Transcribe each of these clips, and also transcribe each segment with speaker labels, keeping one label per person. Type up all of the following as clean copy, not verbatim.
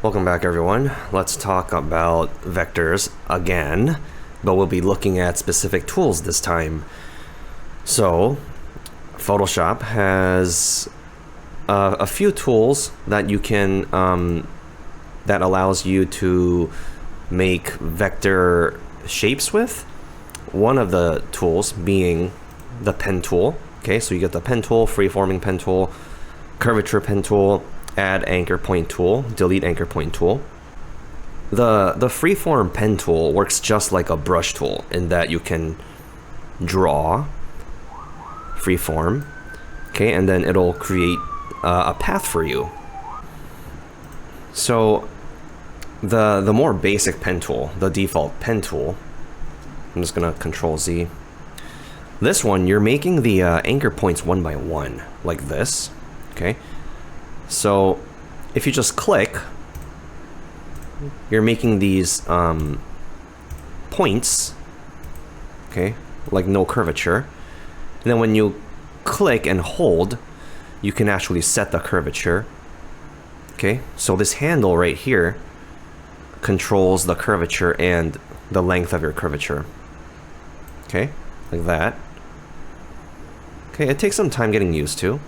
Speaker 1: Welcome back, everyone. Let's talk about vectors again, but we'll be looking at specific tools this time. So, Photoshop has a few tools that you can that allows you to make vector shapes with. One of the tools being the pen tool. Okay, so you get the pen tool, freeforming pen tool, curvature pen tool, add anchor point tool, delete anchor point tool. The freeform pen tool works just like a brush tool in that you can draw freeform, okay, and then it'll create a path for you. So the more basic pen tool, the default pen tool, I'm just gonna Control Z. This one, you're making the anchor points one by one, like this, okay? So if you just click, you're making these points, okay, like no curvature. And then when you click and hold, you can actually set the curvature, okay? So this handle right here controls the curvature and the length of your curvature, okay, like that. Okay, it takes some time getting used to,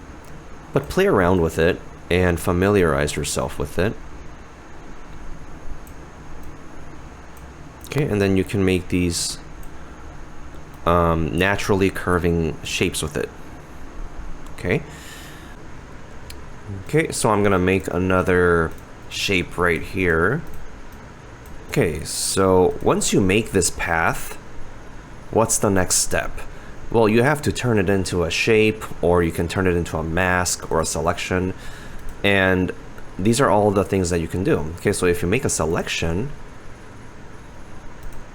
Speaker 1: but play around with it and familiarize yourself with it. Okay, and then you can make these naturally curving shapes with it. Okay. Okay, so I'm gonna make another shape right here. Okay, so once you make this path, what's the next step? Well, you have to turn it into a shape, or you can turn it into a mask or a selection. And these are all the things that you can do. Okay, so if you make a selection,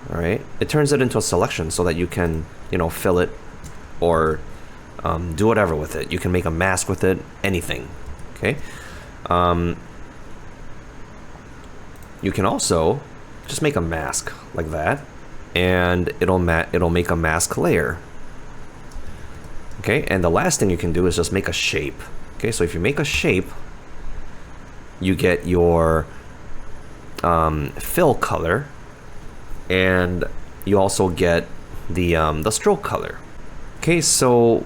Speaker 1: all right, it turns it into a selection so that you can, you know, fill it or do whatever with it. You can make a mask with it, anything. Okay. You can also just make a mask like that, and it'll make a mask layer. Okay, and the last thing you can do is just make a shape. Okay, so if you make a shape, you get your fill color, and you also get the stroke color. Okay, so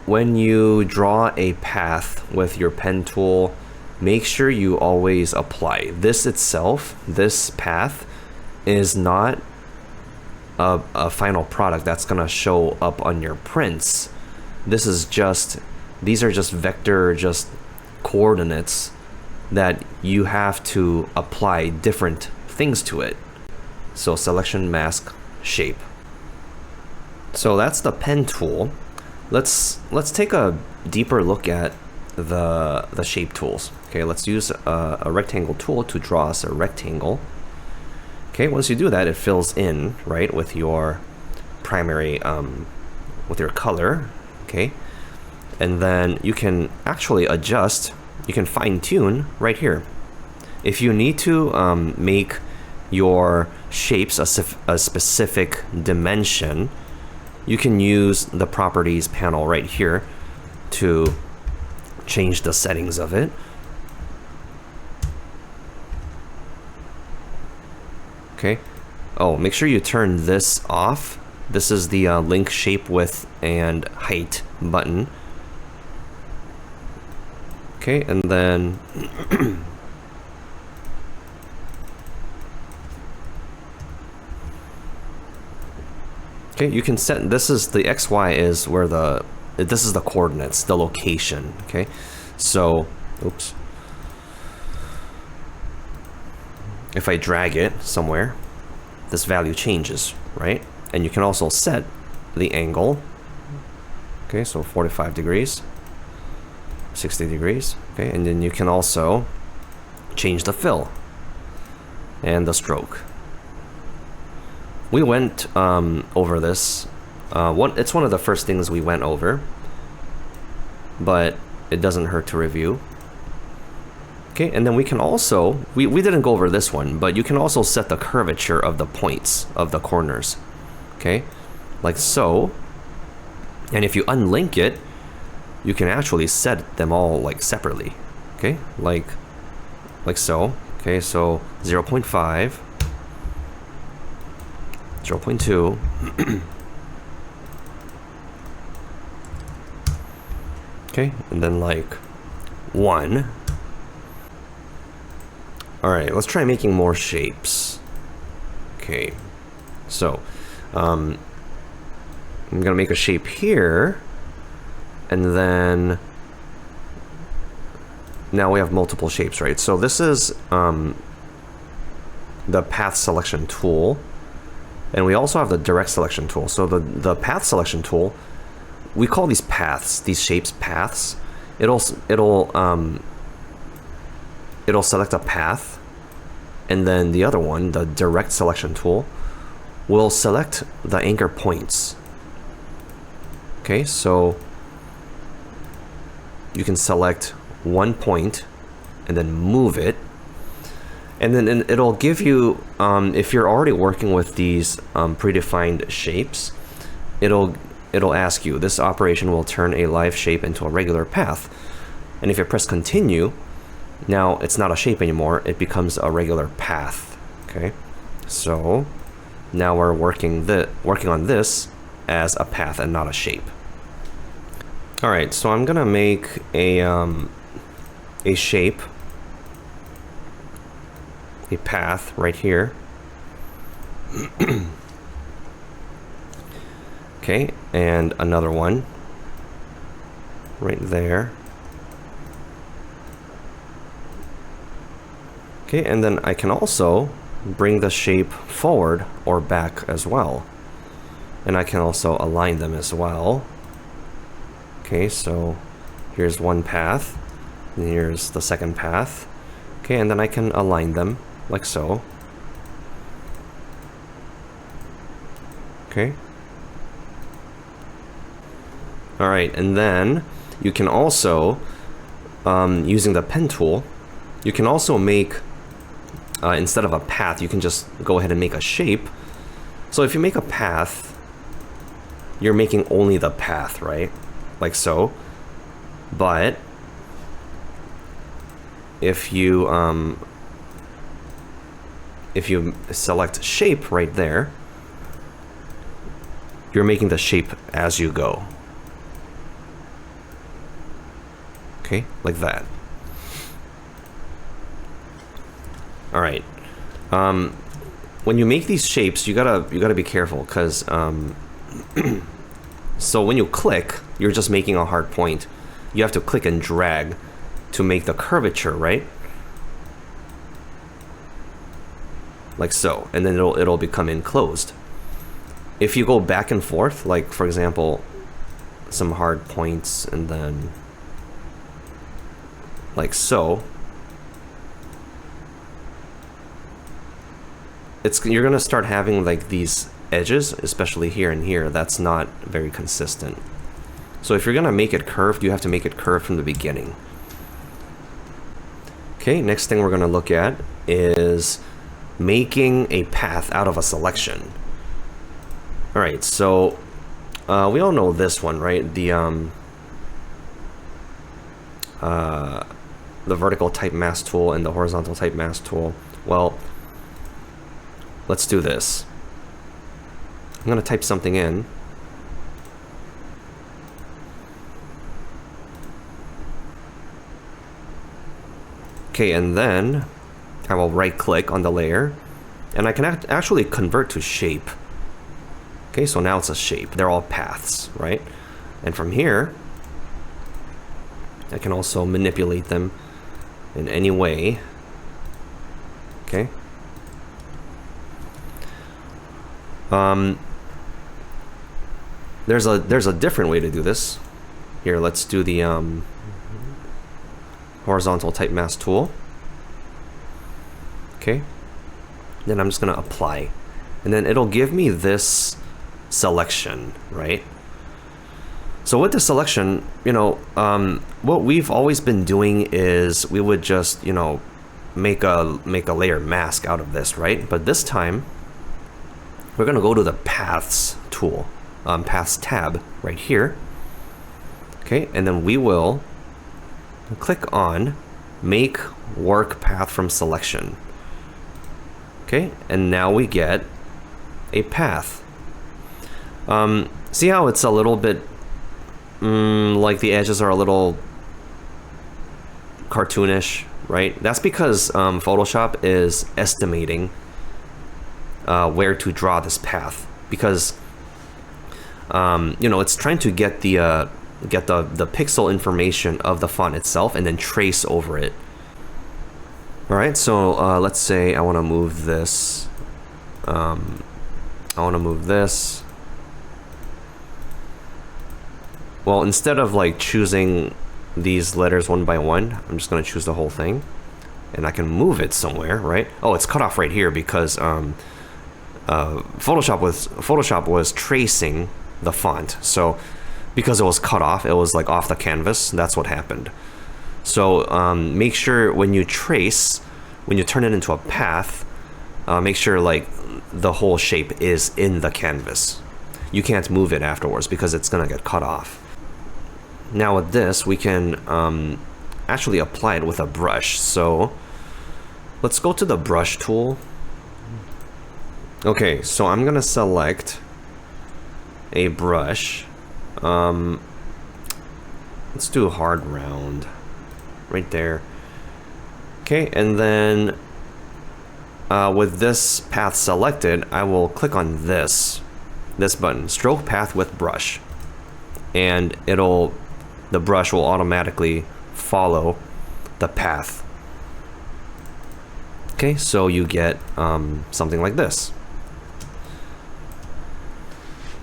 Speaker 1: when you draw a path with your pen tool, make sure you always apply. This itself, this path, is not a final product that's gonna show up on your prints. This is just, these are just vector, just coordinates that you have to apply different things to it. So selection, mask, shape. So that's the pen tool. Let's take a deeper look at the shape tools. Okay, let's use a rectangle tool to draw us a rectangle. Okay, once you do that, it fills in, right, with your primary, with your color. Okay, and then you can actually adjust, you can fine-tune right here. If you need to make your shapes a specific dimension, you can use the properties panel right here to change the settings of it. Okay. Oh, make sure you turn this off. This is the link shape width and height button. Okay, and then okay, you can set, this is the XY is where this is the coordinates, the location. Okay, so oops, if I drag it somewhere, this value changes, right? And you can also set the angle. Okay, so 45 degrees, 60 degrees. Okay, and then you can also change the fill and the stroke. We went over this. It's one of the first things we went over, but it doesn't hurt to review. Okay, and then we can also, we didn't go over this one, but you can also set the curvature of the points of the corners. Okay, like so. And if you unlink it, you can actually set them all like separately. Okay, like so. Okay, so 0.5, 0.2. Okay, and then like 1. Alright, let's try making more shapes. Okay, so I'm gonna make a shape here, and then now we have multiple shapes, right? So this is the path selection tool, and we also have the direct selection tool. So the path selection tool, we call these paths, these shapes paths. It'll select a path, and then the other one, the direct selection tool, will select the anchor points. Okay, so you can select one point and then move it, and then it'll give you, if you're already working with these predefined shapes, it'll ask you, this operation will turn a live shape into a regular path. And if you press continue, now it's not a shape anymore, it becomes a regular path. Okay, so now we're working on this as a path and not a shape. All right, so I'm gonna make a shape, a path right here. Okay, and another one right there. Okay, and then I can also bring the shape forward or back as well. And I can also align them as well. Okay, so here's one path, and here's the second path. Okay, and then I can align them like so. Okay. All right, and then you can also, using the pen tool, you can also make, instead of a path, you can just go ahead and make a shape. So if you make a path, you're making only the path, right? Like so. But if you select shape right there, you're making the shape as you go. Okay, like that. All right. When you make these shapes, you gotta be careful, because so when you click, you're just making a hard point. You have to click and drag to make the curvature, right? Like so, and then it'll become enclosed. If you go back and forth, like for example, some hard points, and then like so, you're gonna start having like these edges, especially here and here, that's not very consistent. So if you're gonna make it curved, you have to make it curved from the beginning. Okay, next thing we're gonna look at is making a path out of a selection. All right, so we all know this one, right? The vertical type mask tool and the horizontal type mask tool. Well, let's do this. I'm gonna type something in. Okay, and then I will right click on the layer, and I can actually convert to shape. Okay, so now it's a shape. They're all paths, right? And from here, I can also manipulate them in any way. Okay. There's a different way to do this. Here, let's do the horizontal type mask tool. Okay. Then I'm just gonna apply, and then it'll give me this selection, right? So with the selection, you know, what we've always been doing is we would just, you know, make a layer mask out of this, right? But this time, we're gonna go to the paths tool, paths tab right here. Okay, and then we will click on make work path from selection. Okay, and now we get a path. See how it's a little bit like the edges are a little cartoonish, right? That's because Photoshop is estimating where to draw this path, because you know, it's trying to get the pixel information of the font itself and then trace over it. All right, so let's say I want to move this. I want to move this. Well, instead of like choosing these letters one by one, I'm just going to choose the whole thing, and I can move it somewhere, right? Oh, it's cut off right here because Photoshop was tracing the font. So because it was cut off, it was like off the canvas. That's what happened. So make sure when you trace, when you turn it into a path, make sure like the whole shape is in the canvas. You can't move it afterwards because it's gonna get cut off. Now with this, we can actually apply it with a brush. So let's go to the brush tool. Okay, so I'm gonna select a brush. Let's do a hard round right there. Okay, and then with this path selected, I will click on this button, stroke path with brush, and the brush will automatically follow the path. Okay, so you get something like this.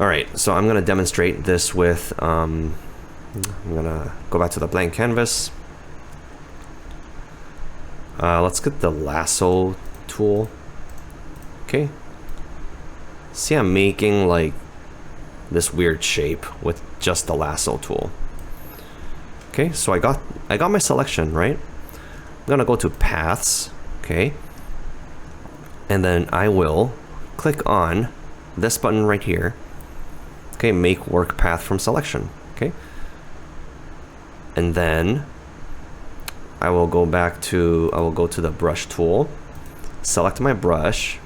Speaker 1: All right, so I'm gonna demonstrate this with, I'm gonna go back to the blank canvas. Let's get the lasso tool. Okay. See, I'm making like this weird shape with just the lasso tool. Okay, so I got my selection, right? I'm gonna go to paths, okay? And then I will click on this button right here. Okay, make work path from selection, okay? And then I will go to the brush tool, select my brush.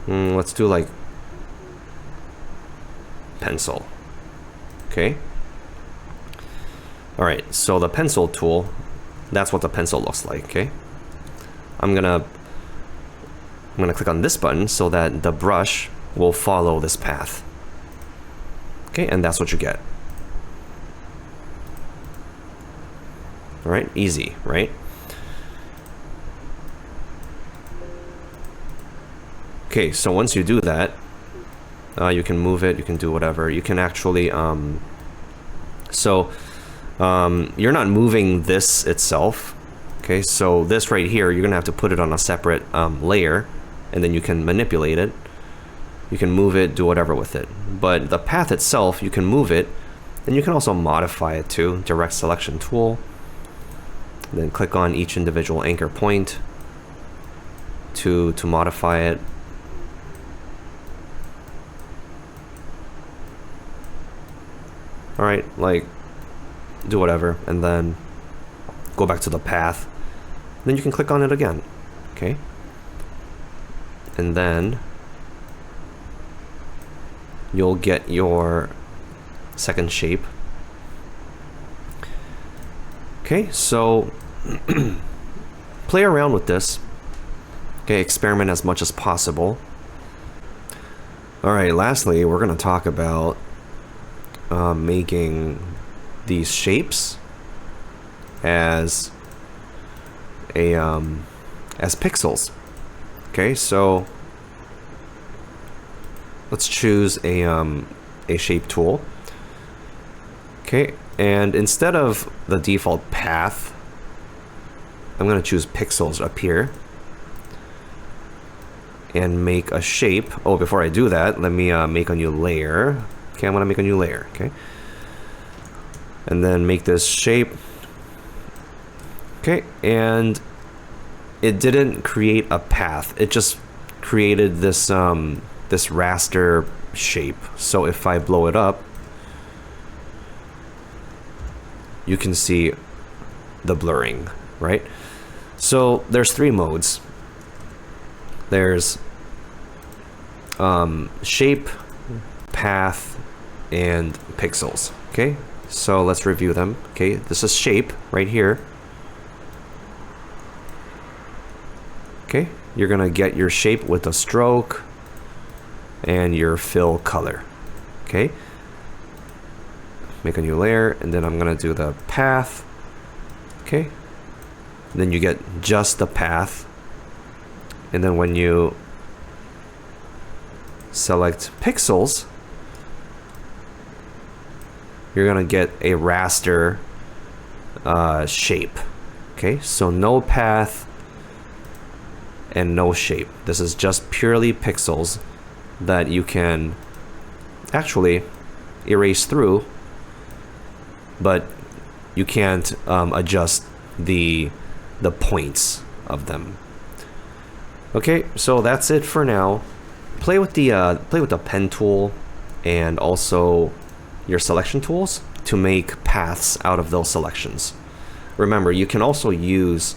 Speaker 1: Let's do like pencil, okay? All right, so the pencil tool, that's what the pencil looks like, okay? I'm gonna click on this button so that the brush will follow this path. Okay, and that's what you get. All right, easy, right? Okay, so once you do that, you can move it, you can do whatever. You can actually, you're not moving this itself. Okay, so this right here, you're gonna have to put it on a separate layer, and then you can manipulate it. You can move it, do whatever with it. But the path itself, you can move it, and you can also modify it too. Direct selection tool. Then click on each individual anchor point to modify it. All right, like do whatever, and then go back to the path. Then you can click on it again, okay? And then you'll get your second shape. Okay, so play around with this. Okay, experiment as much as possible. All right, lastly, we're gonna talk about making these shapes as pixels. Okay, so let's choose a shape tool. Okay, and instead of the default path, I'm going to choose pixels up here and make a shape. Oh, before I do that, let me make a new layer. Okay, I'm going to make a new layer. Okay, and then make this shape. Okay, and it didn't create a path. It just created this this raster shape. So if I blow it up, you can see the blurring, right? So there's 3 modes. There's shape, path, and pixels. Okay, so let's review them. Okay, this is shape right here. Okay, you're gonna get your shape with a stroke and your fill color. Okay, make a new layer, and then I'm gonna do the path. Okay, then you get just the path, and then when you select pixels, you're gonna get a raster shape. Okay, so no path and no shape. This is just purely pixels that you can actually erase through, but you can't adjust the points of them. Okay, so that's it for now. Play with the pen tool and also your selection tools to make paths out of those selections. Remember, you can also use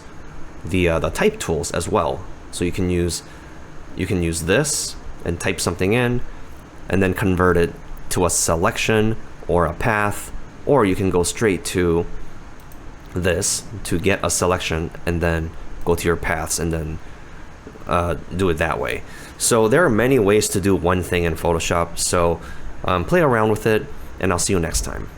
Speaker 1: the type tools as well. So you can use this and type something in, and then convert it to a selection or a path, or you can go straight to this to get a selection and then go to your paths and then do it that way. So there are many ways to do one thing in Photoshop. So play around with it, and I'll see you next time.